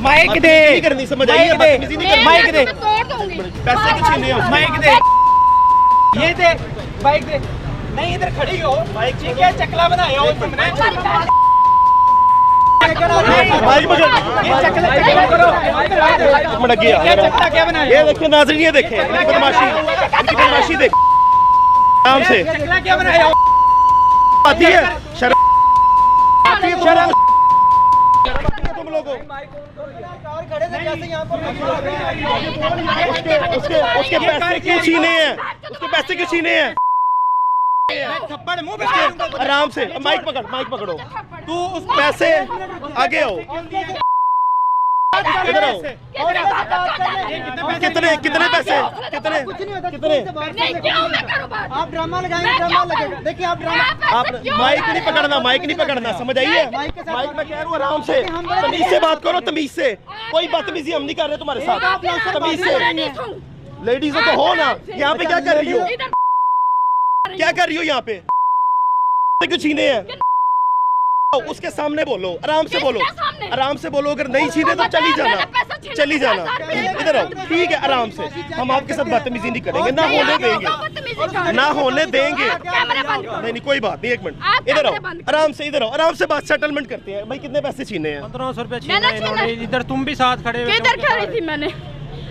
Mic दे करनी, समझ आई है? बदतमीजी नहीं करनी। माइक दे, पैसे क्यों छीने हैं? माइक दे, ये दे, माइक दे। नहीं इधर खड़ी हो, माइक चाहिए क्या? चकला बनाया हो तुमने? माइक पकड़, ये चकला करो। मटक गया। क्या चकला क्या बनाया? ये देखिए नाज़रीन, ये देखें इनकी बदमाशी देख आराम से। चकला क्या बनाया? आती है शर्म आती है तुम लोगों उसके पैसे क्यों छीने हैं? उसके पैसे क्यों छीने हैं? थप्पड़ मुंह पे मारूंगा। आराम से माइक पकड़ो। तू उस पैसे आगे आओ, इधर आओ। कितने पैसे? कितने? आप ड्रामा लगाएंगे, ड्रामा लगेगा। देखिए आप ड्रामा, आप माइक नहीं पकड़ना, समझ आई है? माइक में कह रहा हूँ आराम से, तमीज से बात करो, तमीज से। कोई बदतमीजी हम नहीं कर रहे तुम्हारे साथ, तमीज से। लेडीज तो हो ना, यहाँ पे क्या कर रही हो? क्या कर रही हो यहाँ पे? क्यों छीने हैं? उसके सामने बोलो, आराम से बोलो, आराम से बोलो। अगर नहीं छीने तो चली जाना। इधर आओ, ठीक है? आराम से, हम आपके साथ बदतमीजी नहीं करेंगे, ना होने देंगे। नहीं कोई बात नहीं, 1 मिनट इधर आओ, आराम से इधर आओ, आराम से बात सेटलमेंट करते हैं। भाई कितने पैसे छीने हैं? 1500 रुपए छीने इन्होंने। इधर तुम भी साथ खड़े हो। किधर खड़ी थी मैंने?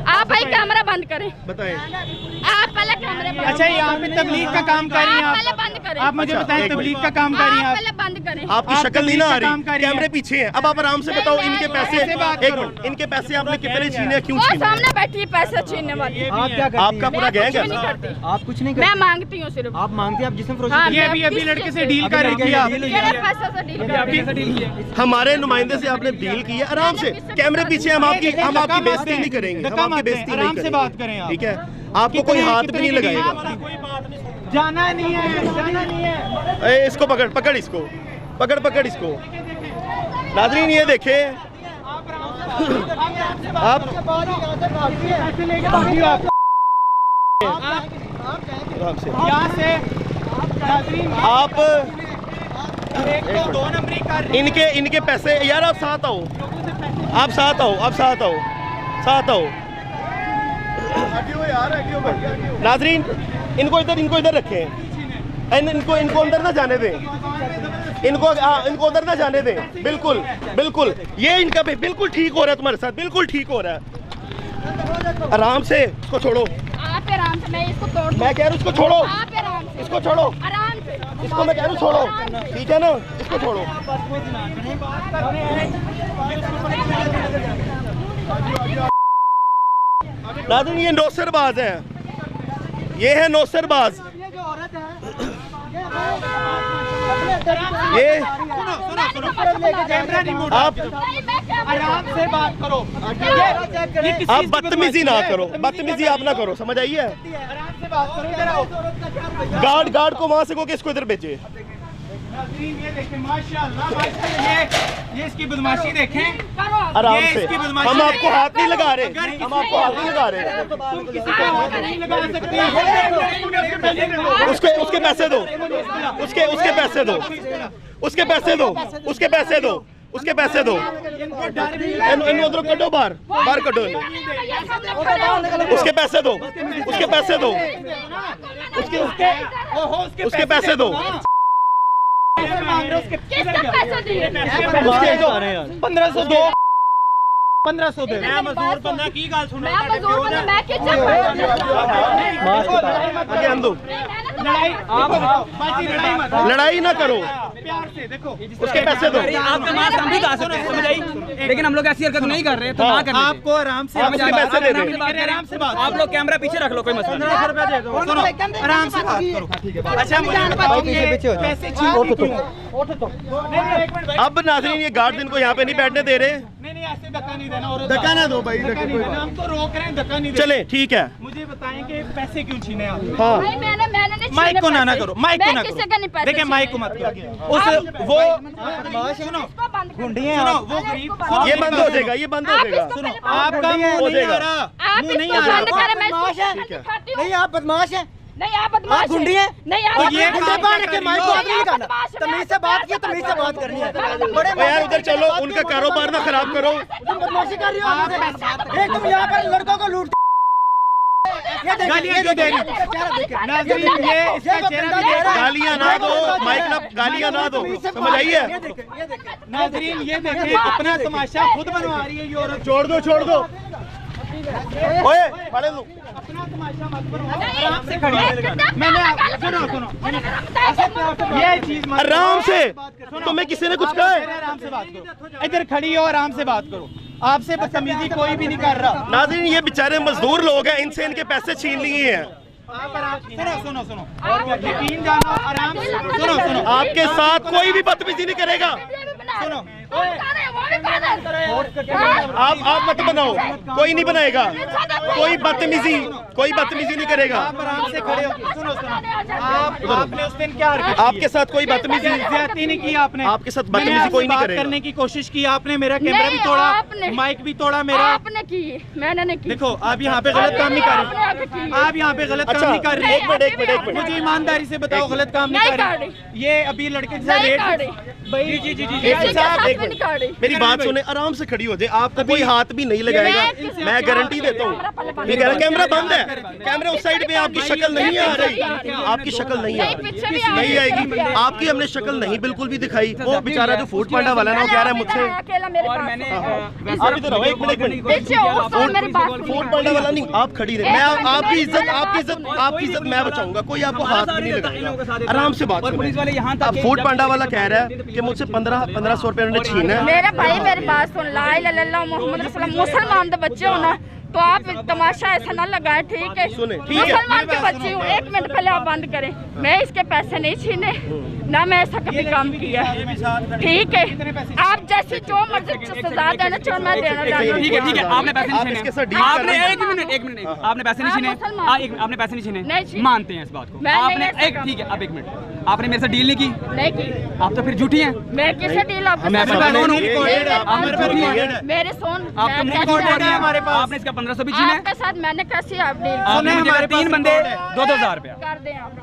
आप भाई कैमरा बंद करें। बताएं। आप पहले कैमरे बंद। अच्छा यहाँ पे तबलीग का काम कर रही हैं पहले आप? बंद करें। आप मुझे बताएं तबलीग का काम कर रही हैं आप आप? पहले बंद करें। आपकी आप शक्ल नहीं ना आ तबलीग का काम रही, कर रही हैं। कैमरे पीछे हैं। अब आप आराम से बताओ, इनके पैसे, ऐसे बात 1 करो। मिनट, इनके पैसे आपने कितने छीने, क्यों वो छीने? सामने बैठी है पैसे छीनने वाली। आप क्या करती आपका पूरा मैं गैंग कुछ है नहीं ना? करती। आप कुछ नहीं मैं करते। मांगती हूँ सिर्फ। आप मांगते, आप जिसम फरोशी हाँ, करते ये मैं अभी किससे लड़के से डील कर रही थी आप? मेरे पैसे से डील कर रही डील हूँ। हमारे नुमाइंदे से आपने डील की है, आराम से कैमरे पीछे। हम आपकी बेइज्जती नहीं करेंगे, हम आपकी बेइज्जती नहीं आराम से बात करें आप। ठीक है? आपको कोई हाथ भी नहीं लगाएगा। जाना नहीं है। ए, इसको पकड़ इसको, पकड़ इसको। नाज़रीन ये देखें, आप आराम से, यहाँ से आप एक तो 2 नंबरी कर रही इनके पैसे। यार आप साथ आओ, साथ आओ। नाज़रीन इनको इधर रखें, इनको अंदर ना जाने दें, इनको अंदर ना जाने दें। बिल्कुल ये इनका बिल्कुल ठीक हो रहा है, तुम्हारे साथ बिल्कुल ठीक हो रहा है। आराम से इसको छोड़ो। आप आराम से, मैं इसको तोड़ दूँ। मैं कह रहा हूँ इसको छोड़ो, आप आराम से, इसको छोड़ो, आराम से। इसको मैं कह रहा हूँ छोड़ो, ठीक है ना? इसको छोड़ो। नाज़रीन ये नौसरबाज हैं, ये है नौसरबाज। ये जो औरत है, ये कैमरा नहीं मोड़ा। आप आराम से बात करो। ये किसी आप बदतमीजी ना करो, बदतमीजी आप ना करो, समझ आई है? आराम से बात करो। इधर आओ। गार्ड को वहां से को इसको इधर भेजे। ये देखें माशाल्लाह, ये इसकी बदमाशी देखें। आराम ये से, इसकी बदमाशी हम आपको देखें। हाथ नहीं लगा रहे, अगर किसी हम आपको हाथ नहीं लगा रहे। तुम किसी को हाथ नहीं लगा सकती। उसके पैसे दो, उसके पैसे दो, उसके पैसे दो, उसके पैसे दो, उसके पैसे दो। इनको डर भी इन उधर कटो, बाहर कटो। उसके पैसे दो, उसके पैसे दो, उसके पैसे दो। मांग रहे उसके किसका पैसा दिए? 1502 1500 दे। मैं मजदूर बंदा की गल सुनो। मैं मजदूर बंदा, मैं किस चक्कर आगे आन दो। लड़ाई बाजी लड़ाई मत। लड़ाई ना करो, प्यार से देखो। उसके पैसे दो। आपका मास्क हम भी गा सकते हैं, समझ आई? लेकिन हम लोग ऐसी हरकत नहीं कर रहे, तो ना करने दें। आपको आराम से आप उसके पैसे दे दें। आराम से बात। आप लोग कैमरा पीछे रख लो, कोई मसला नहीं। 1500 रुपए दे दो। सुनो आराम से बात करो। अच्छा मुझे पैसे छीन नहीं, एक मिनट भाई। अब नाज़रीन ये गार्ड इनको यहाँ पे नहीं बैठने दे रहे। नहीं ऐसे धक्का नहीं देना। और धक्का ना दो भाई, धक्का नहीं देना। हम तो रोक रहे हैं, धक्का नहीं देना। चले ठीक है। मुझे बताएं कि पैसे क्यों छीने आप? हाँ भाई मैंने नहीं माइक को ना करो, माइक को ना किसी का नहीं करो। पैसे देखिए माइक को मत करो। उस वो सुनो सुनो वो गरीब ये बंद हो जाएगा, ये बंद हो जाएगा। सुनो आपका मुंह नहीं आ रहा, आप मुंह नहीं इसको आ बंद रहा। करें, मैं बदमाश है। इसको दिखाती हूँ। नहीं आप बदमाश हैं। नहीं आप बदमाश आप गुंडी हैं? नहीं आप तो ये बदमाश गुंडे हैं। पाने के माइक को हाथ नहीं लगाना। बदमाश हैं। तमीज से बात की, तमीज से बात करनी है। बड़े ओ यार उधर चलो, उनका कारोबार ना खराब करो। तुम बदमाशी कर रही हो आपसे। एक तुम यहाँ पर लड़कों को लूट ये देखिए, गालियां क्यों दे रही? इसका चेहरा देखिए। नाज़रीन ये इसका ये चेहरा बंदा भी देख रहा है। गालियां ना दो, माइक ना गालियां ना दो, समझ आई है? ये देखिए, ये देखिए। नाज़रीन ये देखिए अपना तमाशा खुद बनवा रही है ये औरत। छोड़ दो, छोड़ दो। ओए पढ़े लो। अपना तमाशा मत बनवाओ, नहीं, आराम से खड़ी है। मैंने सुनो ये चीज मत आराम से, तुम्हें किसी ने कुछ कहा है? आराम से बात करो, इधर खड़ी हो, आराम से बात करो। आपसे बदतमीजी कोई भी नहीं कर रहा। नाज़रीन ये बेचारे मजदूर लोग हैं, इनसे इनके पैसे छीन लिए हैं। आप आराम सुनो सुनो यकीन जानो, आराम से सुनो आपके साथ कोई भी बदतमीजी नहीं करेगा। सुनो आप मत बनाओ, कोई नहीं बनाएगा, कोई बदतमीजी नहीं करेगा। आप आराम से खड़े हो। सुनो आपने उस दिन क्या हरकत की? आपके साथ कोई बदतमीजी ज्यादती नहीं की आपने। आपके साथ बदतमीजी कोई नहीं बात करेगा। करने की कोशिश की आपने, मेरा कैमरा भी तोड़ा, माइक भी तोड़ा मेरा। आपने की, मैंने नहीं की। देखो आप यहाँ पे गलत काम नहीं कर रहे, आप यहाँ पे गलत काम नहीं कर रहे। एक मिनट मुझे ईमानदारी से बताओ, गलत काम नहीं कर रहे। ये अभी लड़के के साथ नहीं रेट कर रही। भाई जी जी जी एक मिनट, साथ एक में मिनट, निकाल रही। मेरी बात सुने, आराम से खड़ी हो जाए। आपको कोई हाथ भी नहीं लगाएगा, मैं गारंटी देता हूँ। मैं कह रहा कैमरा बंद है, कैमरा उस साइड में, आपकी शक्ल नहीं आ रही, आपकी शक्ल नहीं आ रही, नहीं आएगी आपकी। हमने शक्ल नहीं बिल्कुल भी दिखाई। वो बेचारा जो फूड पांडा वाला ना, वो कह रहा है मुझसे। अकेला मेरे और पास मैंने है। आप इधर आओ, एक मिनट। पीछे हो, सुन मेरी बात सुनो। फूड पांडा वाला नहीं, आप खड़ी रहे। मैं आपकी इज्जत मैं बचाऊंगा, कोई आपको हाथ भी नहीं लगाएगा। आराम से बात और पुलिस वाले यहाँ करें। अब फूड पांडा वाला कह रहा है कि मुझसे 1500 रुपए उन्होंने छीना है। मेरे भाई मेरी बात सुन, ला इलाहा इल्लल्लाह मुहम्मद रसूलुल्लाह। मुसलमान के बच्चे हो ना, तो आप तमाशा ऐसा ना लगाएं, ठीक है? सुने, ठीक है। मुसलमान के बच्चे हो, एक मिनट पहले आप बंद करें। मैं इसके पैसे नहीं छीने, ना मैं ऐसा कभी काम किया, ठीक है? आप जैसी जो मर्जी सजा देना चाहो मैं देना चाहूँ। ठीक है, आपने पैसे आप नहीं इसके छीने। साथ डील आपने कर एक मिनट, आपने पैसे नहीं हाँ, छीने। मुसलमान। आपने पैसे नहीं नहीं छीने, छीने। मानते हैं इस बात को। मैं नहीं आपने ऐसा एक काम- ठीक है, अब एक मिनट, आपने मेरे से डील नहीं की, नहीं की, आप तो फिर झूठी हैं। मैं किसे डील आपके मैं साथ- भी कौन हूँ? रिकॉर्डेड है, आप हमारे पास रिकॉर्डेड है। मेरे सुन, आप मैं तो मुंह कैसे रिकॉर्ड है आपके हमारे पास। आपने इसका 1500 भी छीने। साथ मैंने कैसे आप डील आपने मुझे हमारे पास 3 बंदे रिकॉर्ड है। 2-2 रुपया। कर दें आप।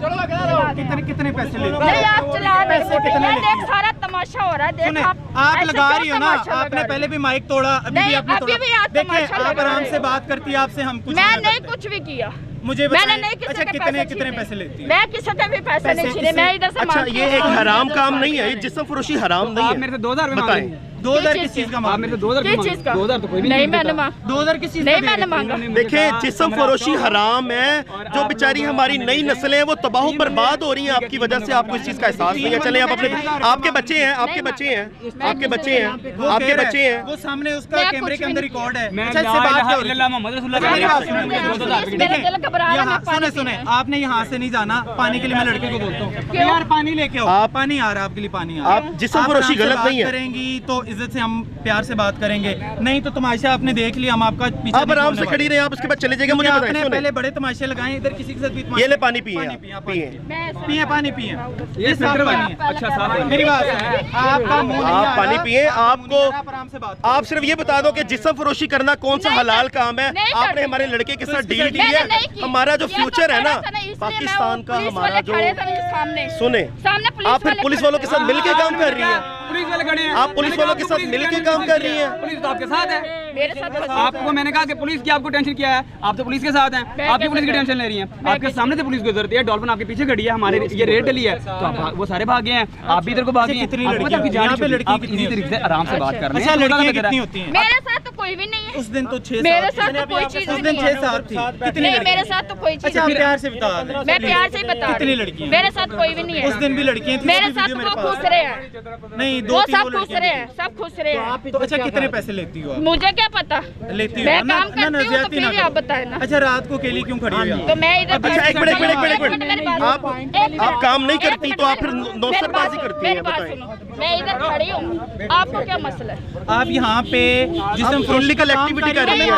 कितने पैसे लेते नहीं आप चला रहे पैसे कितने हो, लेते देख सारा तमाशा हो रहा है, सुने, देख आप ऐसे लगा क्यों रही हो ना, तमाशा आपने लगा पहले रहे भी माइक तोड़ा, अभी भी नहीं, आपने अभी भी आप देखिए तमाशा आप लगा आराम रहे से हो। बात करती है, आपसे हम कुछ मैं नहीं नहीं करते। कुछ भी किया, मुझे मैंने बताएं, नहीं किसी अच्छा के कितने पैसे कितने छीने। पैसे लेती है? मैं किसी के भी पैसे पैसे नहीं छीने, किसी- मैं इधर से अच्छा मांगती ये हूँ। एक हराम काम नहीं है, ये जिस्म फरोशी हराम नहीं आप है। मेरे से 2000 रुपये बताएं। मांगे। 2000 किस चीज का आप मांग मेरे से 2000 किस चीज का? 2000 तो कोई भी नहीं देता। मैंने मांगा, 2000 किस चीज का नहीं दे मैंने रहे थे? मांगा। देखिए जिस्म फरोशी हराम है, जो बेचारी हमारी नई नस्लें हैं वो तबाह बर्बाद हो रही हैं आपकी वजह से। आपको इस चीज का एहसास नहीं है। चले आप अपने, आपके बच्चे हैं, आपके बच्चे हैं, आपके बच्चे हैं, वो आपके कह रहा बच्चे है, हैं। वो सामने उसका मैं कैमरे कुछ के भी अंदर नहीं रिकॉर्ड है। मैं अच्छा इससे ला बात इलाहा क्या हो रही है? इल्लल्लाह मोहम्मद रसूलुल्लाह मेरी बात सुनो, मुझे 2000 रुपये मेरा दिल घबरा रहा है, यहाँ मैं पानी सुने पीना है। आपने यहाँ से नहीं जाना, पानी के लिए मैं लड़के को बोलता हूँ क्यों? यार पानी लेके आओ। आप- पानी आ रहा है आपके लिए, पानी आ रहा है। आप जिस्म आप फरोशी आराम से गलत बात नहीं है। करेंगी तो इज्जत से हम प्यार से बात करेंगे, नहीं तो तमाशा आपने देख लिया, हम आपका पीछे आप नहीं आराम से छोड़ने खड़ी वाले। रहे, आप उसके बाद चले जाएंगे। मुझे आपने बताएं, सुने। पहले बड़े तमाशे लगाए, इधर किसी के साथ भी तमाशे- ये ले पानी पिए पानी आप, पिए, आप पिए। पानी पिए, पानी पिए। ये ये साफ फिल्टर पानी वाली है। अच्छा साफ है। मेरी बात सुनिए, आपका मुंह नहीं आप आ पानी रहा, पिए। आपको आप आराम से बात करो। आप सिर्फ ये बता दो कि जिस्म फरोशी करना कौन सा नहीं हलाल काम है। नहीं आपने करती। हमारे लड़के के साथ डील की मैंने है। नहीं की। हमारा जो ये फ्यूचर तो है ना मेरा था इसलिए मैं पाकिस्तान वो का, पुलिस हमारा वाले जो खड़े थे मेरे सामने सुने, सामने पुलिस आप फिर वाले पुलिस खड़े वालों के साथ मिलके काम कर रही हैं। पुलिस वाले खड़े हैं। आप पुलिस वालों के साथ मिलके काम कर रही हैं। पुलिस तो आपके साथ है। मेरे साथ आपको मैंने कहा कि पुलिस की आपको टेंशन क्या है, आप तो पुलिस के साथ हैं, मैं आपकी कैसे पुलिस की करूं? टेंशन ले रही हैं। मैं आपके कैसे सामने से पुलिस गुजरती है, डॉल्फिन आपके पीछे खड़ी है, हमारे ये रेड डली है, तो आप वो सारे भाग गए हैं, आप भी इधर को भाग गए हैं। कितनी आपको पता है आपकी लड़कियां? जान यहाँ पे छूटी। लड़कियां आप कितनी इसी तरीके से आराम से बात कर रहे हैं। अच्छा थोड़ा सा लड़कियां लग रहा कितनी है। होती हैं? मेरे साथ तो कोई भी नहीं है, उस दिन तो 6 मेरे साथ तो कोई चीज उस भी दिन नहीं 6 है। 7 थी। कितनी नहीं लड़कियां? मेरे साथ तो कोई चीज अच्छा आप नहीं प्यार से बता है। दें। मैं प्यार से ही बता कितनी रही हूँ। लड़कियां? मेरे साथ कोई भी नहीं है। उस दिन भी लड़कियां थी, मेरे वो भी साथ वीडियो वो मेरे खुश पास रहे हैं, नहीं, वो 2-3 सब खुश रहे हैं, सब खुश रहे हैं। तो अच्छा कितने पैसे लेती हो आप? मुझे क्या पता, लेती हो मैं ना? काम ना, ना, करती हूँ तो ज्यादती ना फिर करो। आप बताए ना। अच्छा रात को अकेली क्यों खड़ी हो यहाँ? तो मैं इधर अच्छा एक मिनट मेरी बात आप सुनो। आप काम नहीं एक करती मिनट, तो आप फिर मेरी बात नौसरबाजी सुनो, करती मेरी हैं। बात बताएं। सुनो, मैं इधर खड़ी हूँ, आपको क्या मसला है? आप यहाँ पे जिस्म इलीगल एक्टिविटी कर रही है,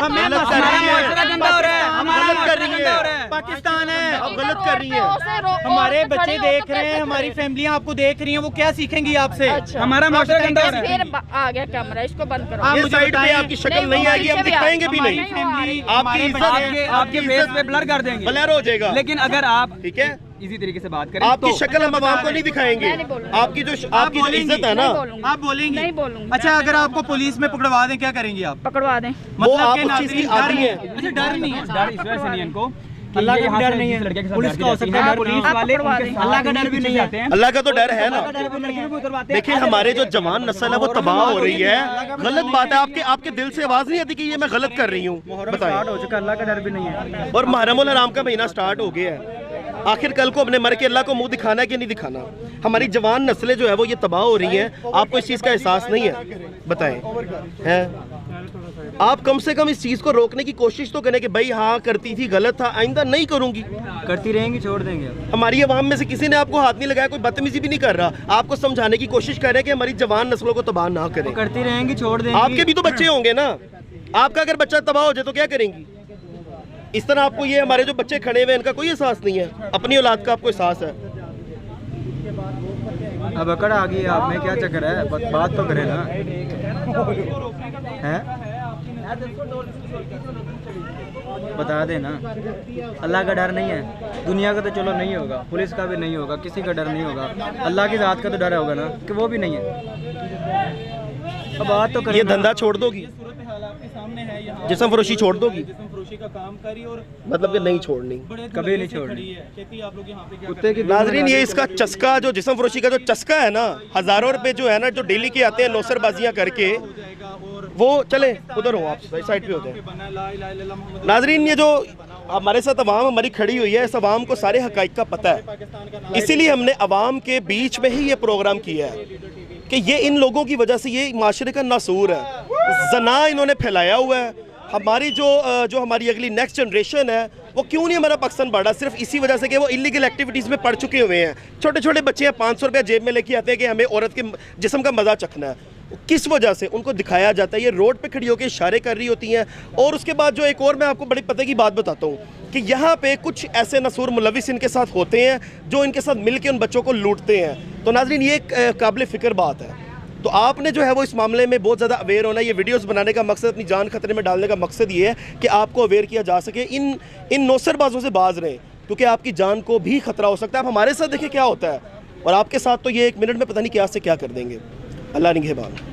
गलत कर रही है, गंदा हो रहा है, गलत कर रही है, पाकिस्तान है, आप गलत कर रही है। हमारे बच्चे देख रहे हैं, हमारी फैमिलियां आपको देख रही हैं, वो क्या सीखेंगे आपसे? हमारा माशरा गंदा हो रहा है। फिर आ गया कैमरा, इसको बंद करो। ये साइड पे आपकी शक्ल नहीं आएगी, हम दिखाएंगे भी नहीं, आपकी इज्जत आपके फेस पे ब्लर कर देंगे, ब्लर हो जाएगा। लेकिन अगर आप ठीक है, इसी तरीके से बात करें आपकी तो शक्ल हम आवाम को नहीं दिखाएंगे, मैं नहीं बोलूंगी। आपकी जो इज्जत है ना, आप बोलेंगे? नहीं बोलूंगी। अच्छा, अगर आपको पुलिस में पकड़वा दें क्या करेंगे आप? पकड़वा दें। वो आप के उस चीज की नाज़रीन डर आदी है। अच्छा, डर नहीं है। डर इस वजह से नहीं है इनको, अल्लाह का यहाँ डर से नहीं है। जिस लड़के के साथ पुलिस जाती का हो रहती सकता है, है, डर नहीं पुलिस है। वाले पकड़वा उनके दें। साथ अल्लाह का डर भी नहीं है। जाते हैं। अल्लाह का तो डर है ना। डर भी नहीं है। देखिए हमारे जो जवान नस्ल है वो तबाह हो रही है, गलत बात है। आपके दिल से आवाज नहीं आती कि ये मैं गलत कर रही हूँ? बताइए। हो चुका, अल्लाह का डर भी नहीं है। और मुहर्रमुल हराम का महीना स्टार्ट हो गया है, आखिर कल को अपने मर के अल्लाह को मुंह दिखाना है कि नहीं दिखाना? हमारी जवान नस्लें जो है वो ये तबाह हो रही हैं, आपको इस चीज़ का एहसास नहीं है? बताएं, है? आप कम से कम इस चीज़ को रोकने की कोशिश तो करें कि भाई हाँ करती थी, गलत था, आइंदा नहीं करूंगी। करती रहेंगी, छोड़ देंगे। हमारी अवाम में से किसी ने आपको हाथ नहीं लगाया, कोई बदतमीजी भी नहीं कर रहा, आपको समझाने की कोशिश कर रहे हैं कि हमारी जवान नस्लों को तबाह ना करें। करती रहेंगी, छोड़ देंगे। आपके भी तो बच्चे होंगे ना, आपका अगर बच्चा तबाह हो जाए तो क्या करेंगी? इस तरह आपको ये हमारे जो बच्चे खड़े हुए हैं इनका कोई एहसास नहीं है, अपनी औलाद का आपको एहसास है। अब अकड़ आ गई आप में, क्या चक्कर है? बात तो करें ना, हैं? बता देना। अल्लाह का डर नहीं है, दुनिया का तो चलो नहीं होगा, पुलिस का भी नहीं होगा, किसी का डर नहीं होगा, अल्लाह की ज़ात का तो डर होगा ना, कि वो भी नहीं है। अब बात तो करें। ये धंधा छोड़ दोगी, जिस्म फरोशी छोड़ दोगी? का काम करी और मतलब कि नहीं छोड़नी, कभी नहीं छोड़नी। कुत्ते की नाज़रीन, ये इसका चस्का, जो जिस्म फरोशी का जो चस्का है ना, हज़ारों रुपए जो है ना, जो डेली के आते हैं नौसरबाजियां करके, वो चले उधर हो, आप साइड पे होते हैं। नाज़रीन, ये जो हमारे साथ अवाम हमारी खड़ी हुई है, इस अवाम को सारे हक़ाइक़ का पता है, इसीलिए हमने अवाम के बीच में ही ये प्रोग्राम किया है कि ये इन लोगों की वजह से ये माशरे का नासूर है, जना इन्होंने फैलाया हुआ है। हमारी जो हमारी अगली नेक्स्ट जनरेशन है वो क्यों नहीं हमारा पाकिस्तान बढ़ा? सिर्फ इसी वजह से कि वो इलीगल एक्टिविटीज़ में पड़ चुके हुए हैं। छोटे छोटे बच्चे हैं, 500 रुपया जेब में लेके आते हैं कि हमें औरत के जिस्म का मज़ा चखना है। किस वजह से उनको दिखाया जाता है? ये रोड पे खड़ी होकर इशारे कर रही होती हैं। और उसके बाद जो एक और मैं आपको बड़ी पते की बात बताता हूँ कि यहाँ पे कुछ ऐसे नसूर मुलविस इनके साथ होते हैं जो इनके साथ मिल के उन बच्चों को लूटते हैं। तो नाज़रीन, ये एक काबिल फ़िक्र बात है। तो आपने जो है वो इस मामले में बहुत ज़्यादा अवेयर होना। ये वीडियोस बनाने का मकसद, अपनी जान खतरे में डालने का मकसद ये है कि आपको अवेयर किया जा सके। इन नौसरबाजों से बाज रहें, क्योंकि आपकी जान को भी खतरा हो सकता है। आप हमारे साथ देखिए क्या होता है, और आपके साथ तो ये 1 मिनट में पता नहीं क्या से क्या कर देंगे। अल्लाह निगहबान।